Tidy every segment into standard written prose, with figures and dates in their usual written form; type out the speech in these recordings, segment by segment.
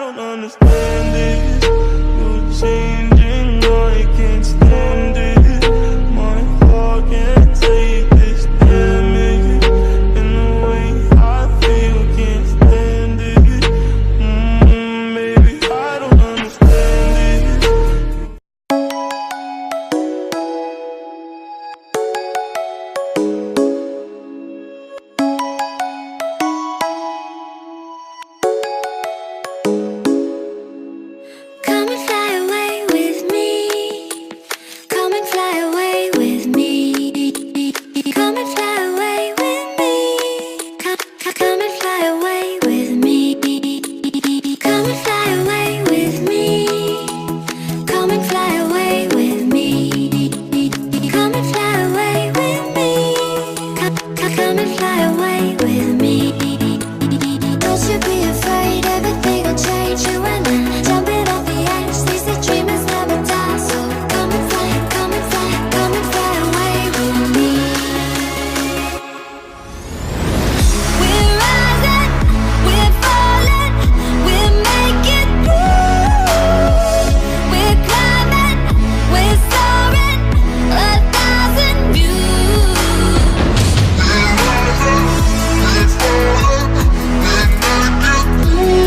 don't understand this. You're changing, I can't stand it. My heart can't take this damage. And the way I feel, can't stand it. Maybe I don't understand it. Come and fly away with me. Come and fly away with me. Come and fly away with me. Come and fly away with me. Come and fly away with me. Come and fly away with me. Come and fly away with me. Come and fly away with me. Don't you be afraid, everything will change. You and I jumping off the edge. They say dreamers never die, so come and fly, come and fly, come and fly away with me. We're rising, we're falling, we're making through. We're climbing, we're soaring, 1,000 views. We're rising, we're falling, we're making through.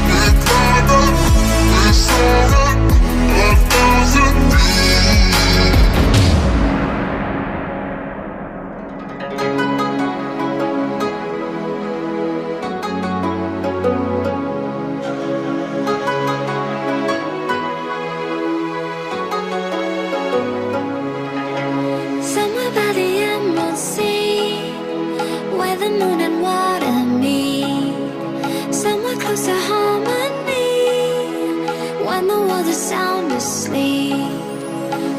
We're climbing, we're soaring, 1,000 Somewhere by the emerald sea, where the moon and water meet. Somewhere close to harmony, when the world is sound asleep.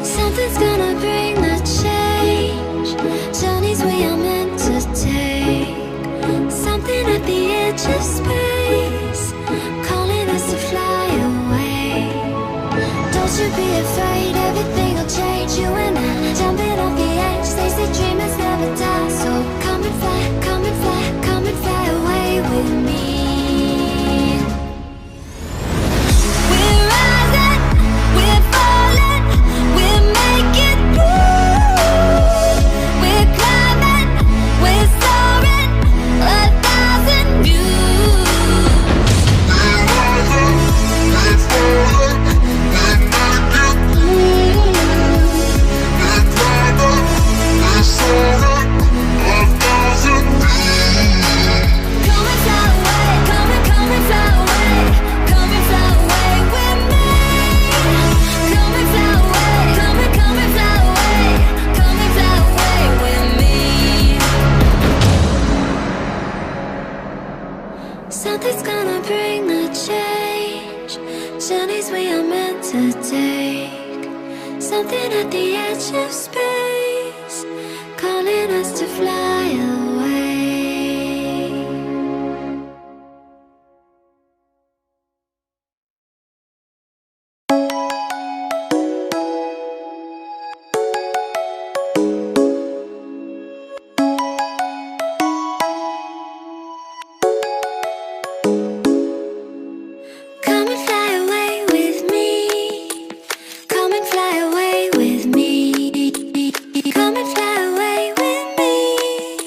Something's gonna bring the change, journeys we are meant to take. Something at the edge of space, calling us to fly away. Don't you be afraid, everything will change. You and I jumping off the edge. They say dreamers never die, so come and fly, come and fly, come and fly away with me. We're rising, we're falling, we're making through. We're climbing, we're soaring, 1,000 views. We're rising, we're falling, we're making through. We're climbing, we're soaring, 1,000 views. Come and fly away, come and fly away, come and fly away with me. Come and fly away, come and fly away, come and fly away with me. Something's gonna bring the change, journeys we are meant to take. Something at the edge of space, calling us to fly away. Come and fly away with me. Come and fly away with me. Come and fly away with me.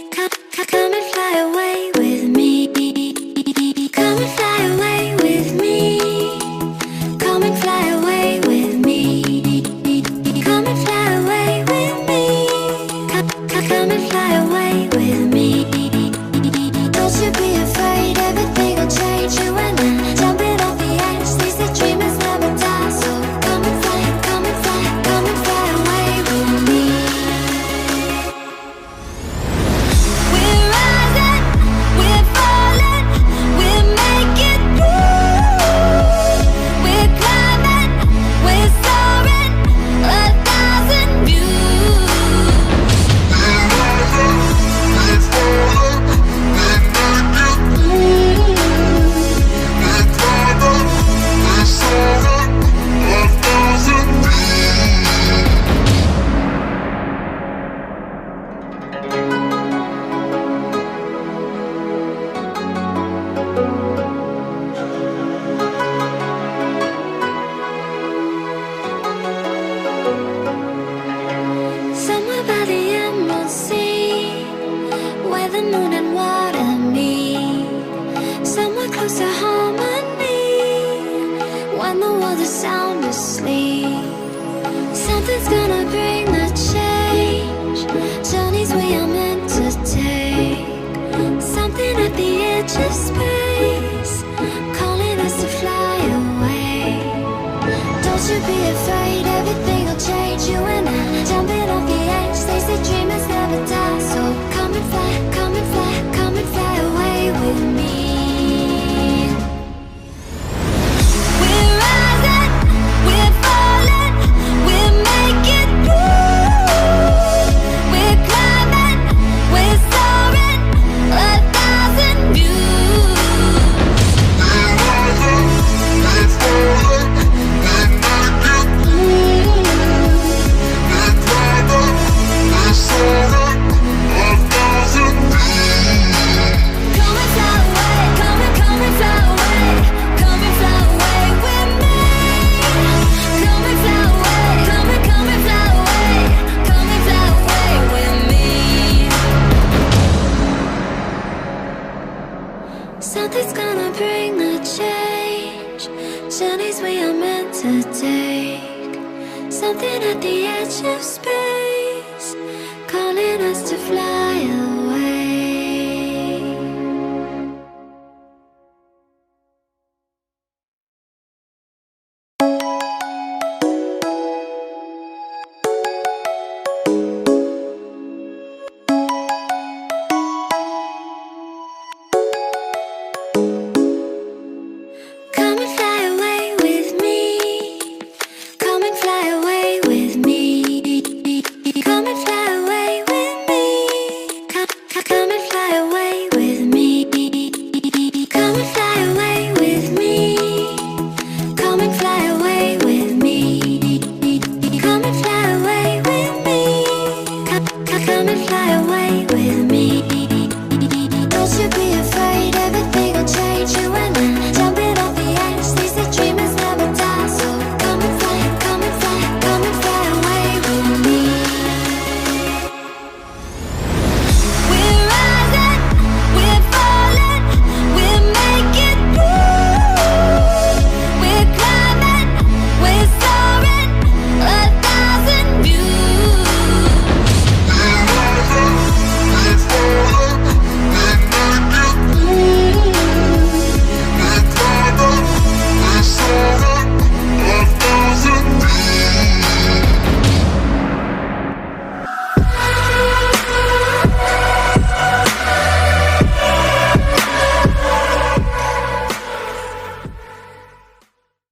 Something's gonna bring the change. Journeys we are meant to take. Something at the edge of space.